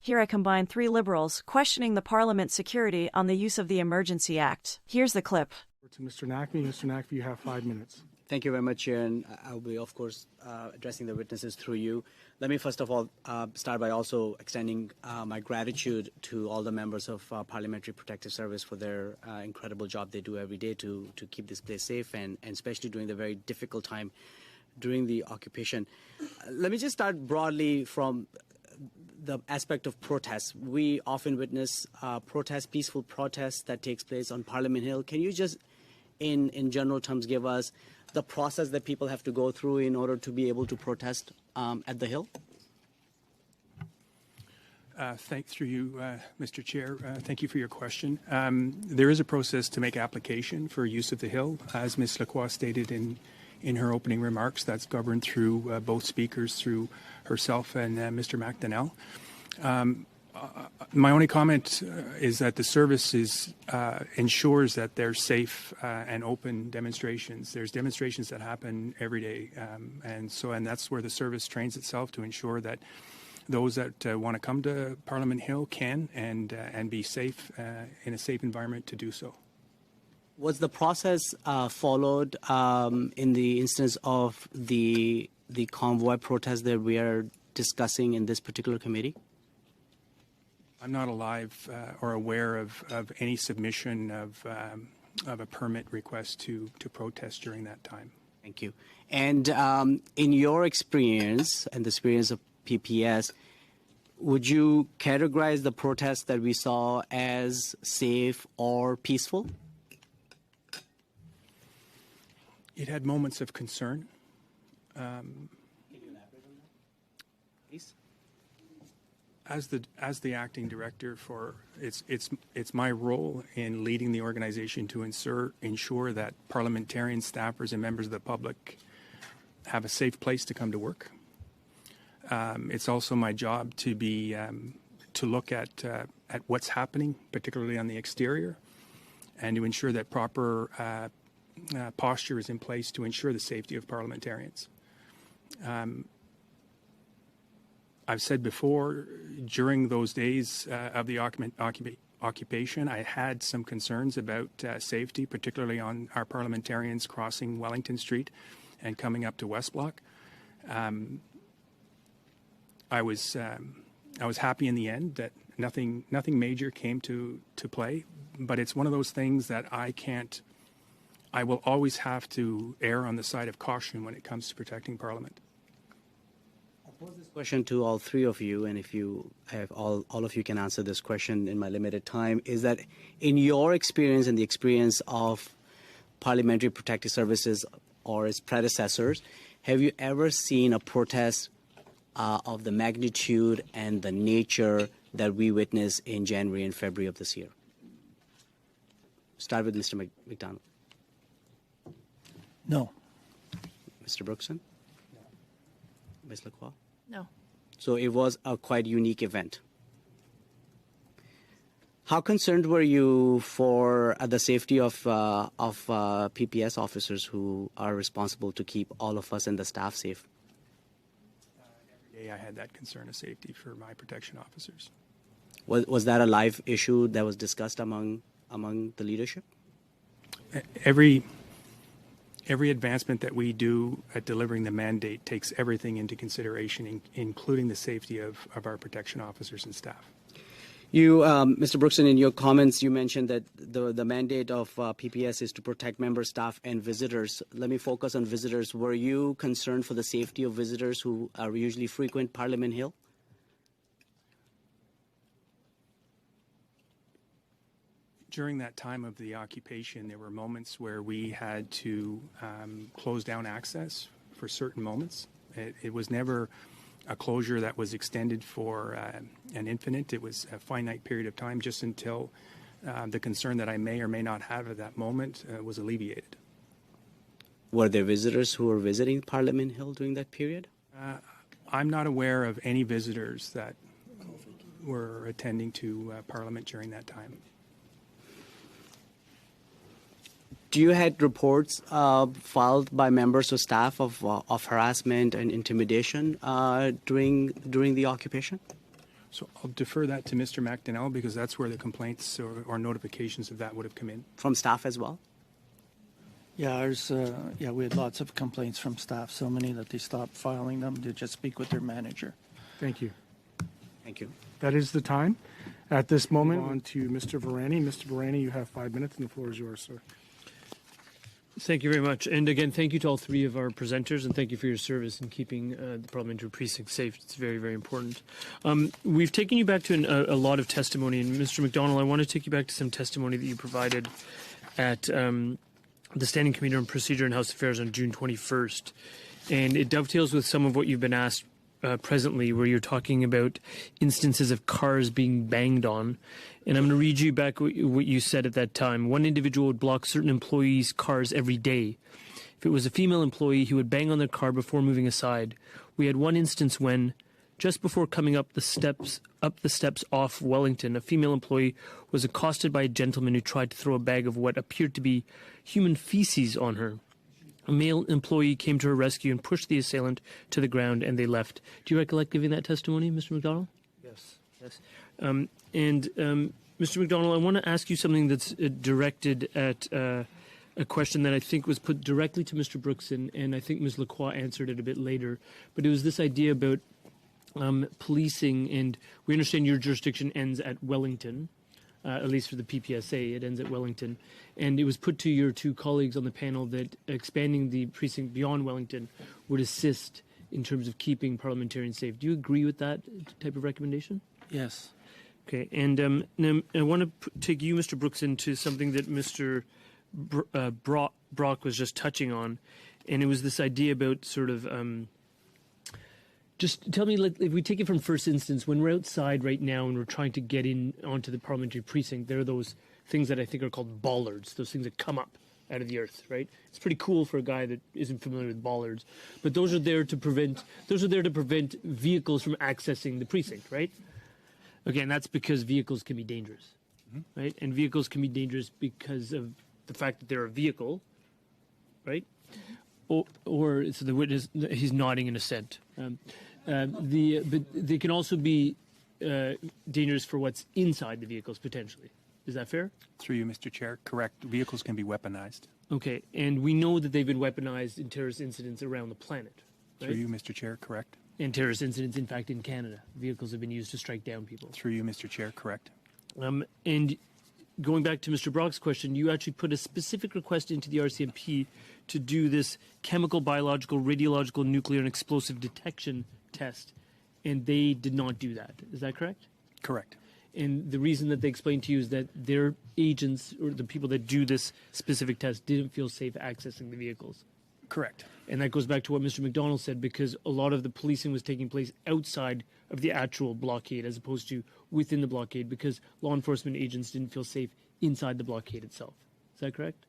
Here I combine 3 Liberals questioning the Parliament's security on the use of the Emergency Act. Here's the clip. To Mr. Nackby. Mr. Nackby, you have 5 minutes. Thank you very much, Chair, and I'll be, of course, addressing the witnesses through you. Let me first of all start by also extending my gratitude to all the members of Parliamentary Protective Service for their incredible job they do every day to keep this place safe, and especially during the very difficult time during the occupation. Let me just start broadly from the aspect of protests. We often witness protests, peaceful protests that takes place on Parliament Hill. Can you just, in general terms, give us the process that people have to go through in order to be able to protest at the Hill? Through you, Mr. Chair. Thank you for your question. There is a process to make application for use of the Hill, as Ms. Lacroix stated in her opening remarks. That's governed through both speakers, through herself and Mr. McDonnell. My only comment is that the service ensures that there's safe and open demonstrations. There's demonstrations that happen every day, and that's where the service trains itself to ensure that those that want to come to Parliament Hill can and be safe in a safe environment to do so. Was the process followed in the instance of the convoy protest that we are discussing in this particular committee? I'm not alive or aware of any submission of a permit request to protest during that time. Thank you. And in your experience and the experience of PPS, would you categorize the protests that we saw as safe or peaceful? It had moments of concern. Can you elaborate on that, please? As the acting director for it's my role in leading the organization to ensure that parliamentarians, staffers, and members of the public have a safe place to come to work. It's also my job to be to look at what's happening, particularly on the exterior, and to ensure that proper posture is in place to ensure the safety of parliamentarians. I've said before, during those days of the occupation, I had some concerns about safety, particularly on our parliamentarians crossing Wellington Street and coming up to West Block. I was happy in the end that nothing major came to play, but it's one of those things that I will always have to err on the side of caution when it comes to protecting Parliament. I'll pose this question to all 3 of you, and if you have all of you can answer this question in my limited time, is that in your experience and the experience of Parliamentary Protective Services or its predecessors, have you ever seen a protest of the magnitude and the nature that we witnessed in January and February of this year? Start with Mr. McDonald. No. Mr. Brookson? No. Ms. Lacroix? No. So it was a quite unique event. How concerned were you for the safety of PPS officers who are responsible to keep all of us and the staff safe? Every day I had that concern of safety for my protection officers. Was that a live issue that was discussed among the leadership? Every advancement that we do at delivering the mandate takes everything into consideration, including the safety of our protection officers and staff. You, Mr. Brookson, in your comments, you mentioned that the mandate of PPS is to protect member staff and visitors. Let me focus on visitors. Were you concerned for the safety of visitors who are usually frequent Parliament Hill? During that time of the occupation, there were moments where we had to close down access for certain moments. It was never a closure that was extended for an infinite. It was a finite period of time just until the concern that I may or may not have at that moment was alleviated. Were there visitors who were visiting Parliament Hill during that period? I'm not aware of any visitors that were attending to Parliament during that time. Do you had reports filed by members of staff of harassment and intimidation during the occupation? So I'll defer that to Mr. McDonnell because that's where the complaints or notifications of that would have come in. From staff as well? Yeah, we had lots of complaints from staff, so many that they stopped filing them to just speak with their manager. Thank you. Thank you. That is the time. At this moment, on to Mr. Varani. Mr. Varani, you have 5 minutes, and the floor is yours, sir. Thank you very much. And again, thank you to all three of our presenters, and thank you for your service in keeping the parliamentary precinct safe. It's very, very important. We've taken you back to a lot of testimony, and Mr. McDonnell, I want to take you back to some testimony that you provided at the Standing Committee on Procedure and House Affairs on June 21st. And it dovetails with some of what you've been asked presently, where you're talking about instances of cars being banged on. And I'm going to read you back what you said at that time. One individual would block certain employees' cars every day. If it was a female employee, he would bang on their car before moving aside. We had one instance when, just before coming up the steps off Wellington, a female employee was accosted by a gentleman who tried to throw a bag of what appeared to be human feces on her. A male employee came to her rescue and pushed the assailant to the ground, and they left. Do you recollect giving that testimony, Mr. McDonnell? Yes. Mr. McDonnell, I want to ask you something that's directed at a question that I think was put directly to Mr. Brookson, and I think Ms. Lacroix answered it a bit later. But it was this idea about policing, and we understand your jurisdiction ends at Wellington, at least for the PPSA, it ends at Wellington. And it was put to your two colleagues on the panel that expanding the precinct beyond Wellington would assist in terms of keeping parliamentarians safe. Do you agree with that type of recommendation? Yes. Okay, and now I want to take you, Mr. Brookson, to something that Mr. Brock was just touching on, and it was this idea about sort of just tell me, if we take it from first instance, when we're outside right now and we're trying to get in onto the parliamentary precinct, there are those things that I think are called bollards, those things that come up out of the earth, right? It's pretty cool for a guy that isn't familiar with bollards, but those are there to prevent vehicles from accessing the precinct, right? Okay, and that's because vehicles can be dangerous, right? And vehicles can be dangerous because of the fact that they're a vehicle, right? Or so the witness, he's nodding in assent. But they can also be dangerous for what's inside the vehicles potentially. Is that fair? Through you, Mr. Chair, correct. Vehicles can be weaponized. Okay, and we know that they've been weaponized in terrorist incidents around the planet. Right? Through you, Mr. Chair, correct. And terrorist incidents, in fact, in Canada. Vehicles have been used to strike down people. Through you, Mr. Chair, correct. And going back to Mr. Brock's question, you actually put a specific request into the RCMP to do this chemical, biological, radiological, nuclear, and explosive detection test, and they did not do that. Is that correct? Correct. And the reason that they explained to you is that their agents, or the people that do this specific test, didn't feel safe accessing the vehicles. Correct. And that goes back to what Mr. McDonnell said, because a lot of the policing was taking place outside of the actual blockade as opposed to within the blockade, because law enforcement agents didn't feel safe inside the blockade itself. Is that correct?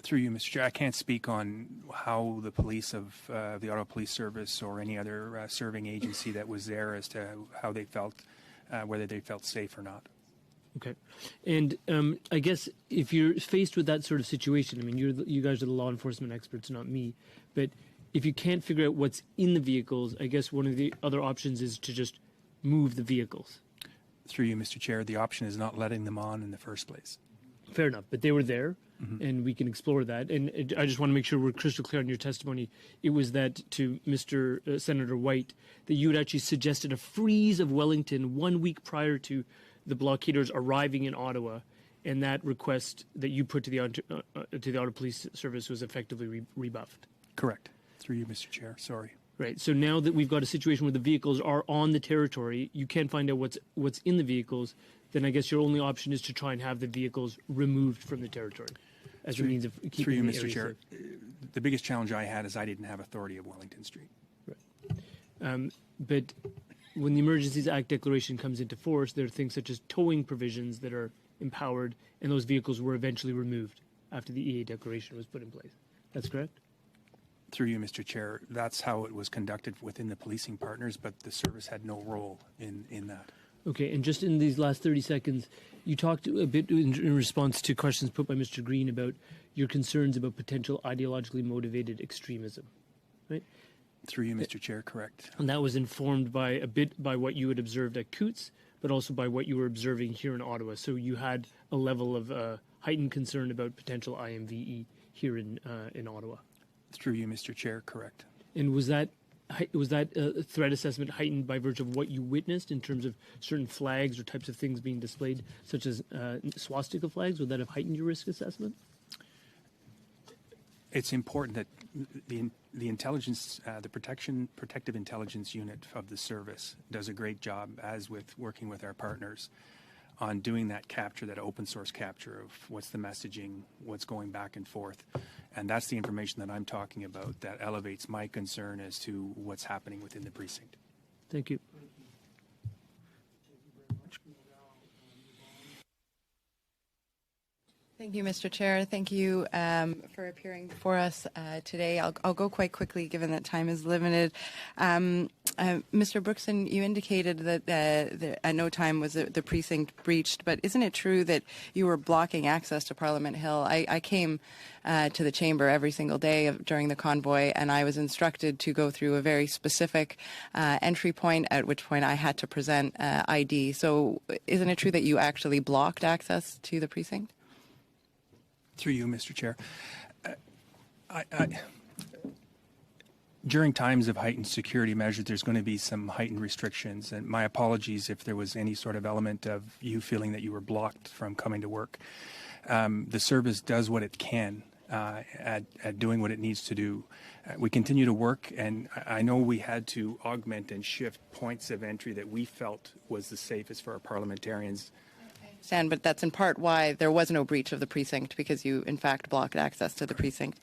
Through you, Mr. Chair, I can't speak on how the police of the Ottawa Police Service or any other serving agency that was there as to how they felt, whether they felt safe or not. Okay. And I guess if you're faced with that sort of situation, I mean, you guys are the law enforcement experts, not me, but if you can't figure out what's in the vehicles, I guess one of the other options is to just move the vehicles. Through you, Mr. Chair, the option is not letting them on in the first place. Fair enough, but they were there, and we can explore that. And I just want to make sure we're crystal clear on your testimony. It was that to Mr. Senator White that you had actually suggested a freeze of Wellington 1 week prior to the blockaders arriving in Ottawa, and that request that you put to the Ottawa Police Service was effectively rebuffed. Correct. Through you, Mr. Chair. Sorry. Right. So now that we've got a situation where the vehicles are on the territory, you can't find out what's in the vehicles, then I guess your only option is to try and have the vehicles removed from the territory as a means of keeping through you, the Mr. area Chair. safe. The biggest challenge I had is I didn't have authority of Wellington Street. Right. But when the Emergencies Act declaration comes into force, there are things such as towing provisions that are empowered, and those vehicles were eventually removed after the EA declaration was put in place. That's correct? Through you, Mr. Chair, that's how it was conducted within the policing partners, but the service had no role in that. Okay, and just in these last 30 seconds, you talked a bit in response to questions put by Mr. Green about your concerns about potential ideologically motivated extremism, right? Through you, Mr. Chair, correct. And that was informed by a bit by what you had observed at Coots, but also by what you were observing here in Ottawa. So you had a level of heightened concern about potential IMVE here in Ottawa. Through you, Mr. Chair, correct. And was that threat assessment heightened by virtue of what you witnessed in terms of certain flags or types of things being displayed, such as swastika flags? Would that have heightened your risk assessment? It's important that the intelligence, the protective intelligence unit of the service does a great job, as with working with our partners, on doing that capture, that open source capture of what's the messaging, what's going back and forth. And that's the information that I'm talking about that elevates my concern as to what's happening within the precinct. Thank you. Thank you, Mr. Chair. Thank you for appearing before us today. I'll go quite quickly, given that time is limited. Mr. Brookson, you indicated that at no time was the precinct breached, but isn't it true that you were blocking access to Parliament Hill? I came to the chamber every single day during the convoy, and I was instructed to go through a very specific entry point, at which point I had to present ID. So isn't it true that you actually blocked access to the precinct? Through you, Mr. Chair. During times of heightened security measures, there's going to be some heightened restrictions, and my apologies if there was any sort of element of you feeling that you were blocked from coming to work. The service does what it can at doing what it needs to do. We continue to work, and I know we had to augment and shift points of entry that we felt was the safest for our parliamentarians. But that's in part why there was no breach of the precinct, because you, in fact, blocked access to the precinct.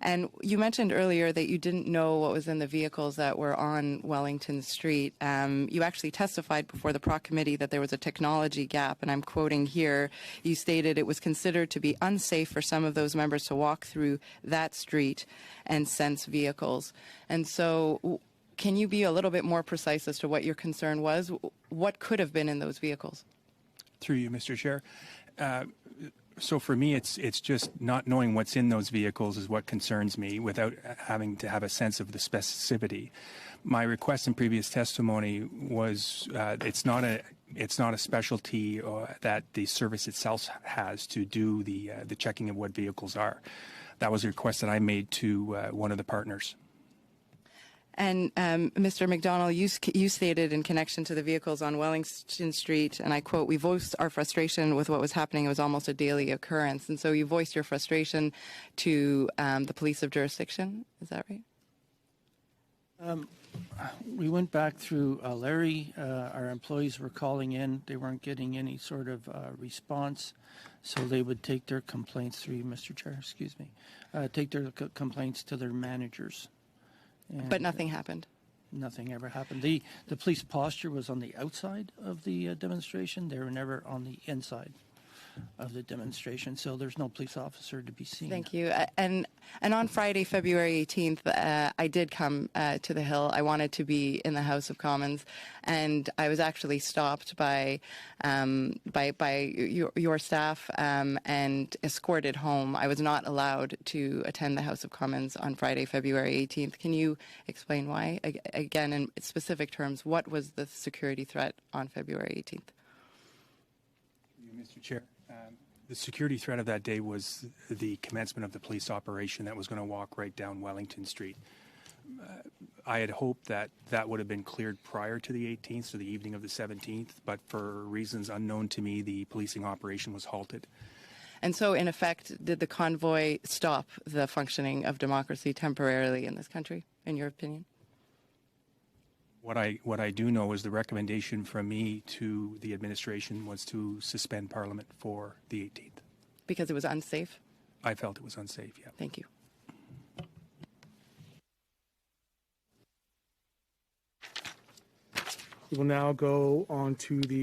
And you mentioned earlier that you didn't know what was in the vehicles that were on Wellington Street. You actually testified before the Proc Committee that there was a technology gap, and I'm quoting here. You stated it was considered to be unsafe for some of those members to walk through that street and sense vehicles. And so can you be a little bit more precise as to what your concern was? What could have been in those vehicles? Through you, Mr. Chair. So for me, it's just not knowing what's in those vehicles is what concerns me, without having to have a sense of the specificity. My request in previous testimony was it's not a specialty that the service itself has to do the checking of what vehicles are. That was a request that I made to one of the partners. And Mr. McDonald, you stated in connection to the vehicles on Wellington Street, and I quote, "We voiced our frustration with what was happening. It was almost a daily occurrence." And so you voiced your frustration to the police of jurisdiction. Is that right? We went back through Larry. Our employees were calling in. They weren't getting any sort of response. So they would take their complaints through you, Mr. Chair, excuse me, take their complaints to their managers. And but nothing happened. Nothing ever happened. The police posture was on the outside of the demonstration. They were never on the inside of the demonstration, so there's no police officer to be seen. Thank you. And on Friday, February 18th, I did come to the Hill. I wanted to be in the House of Commons, and I was actually stopped by your staff and escorted home. I was not allowed to attend the House of Commons on Friday, February 18th. Can you explain why? Again, in specific terms, what was the security threat on February 18th? Mr. Chair. The security threat of that day was the commencement of the police operation that was going to walk right down Wellington Street. I had hoped that that would have been cleared prior to the 18th, so the evening of the 17th, but for reasons unknown to me, the policing operation was halted. And so, in effect, did the convoy stop the functioning of democracy temporarily in this country, in your opinion? What I do know is the recommendation from me to the administration was to suspend Parliament for the 18th. Because it was unsafe? I felt it was unsafe, yeah. Thank you. We will now go on to the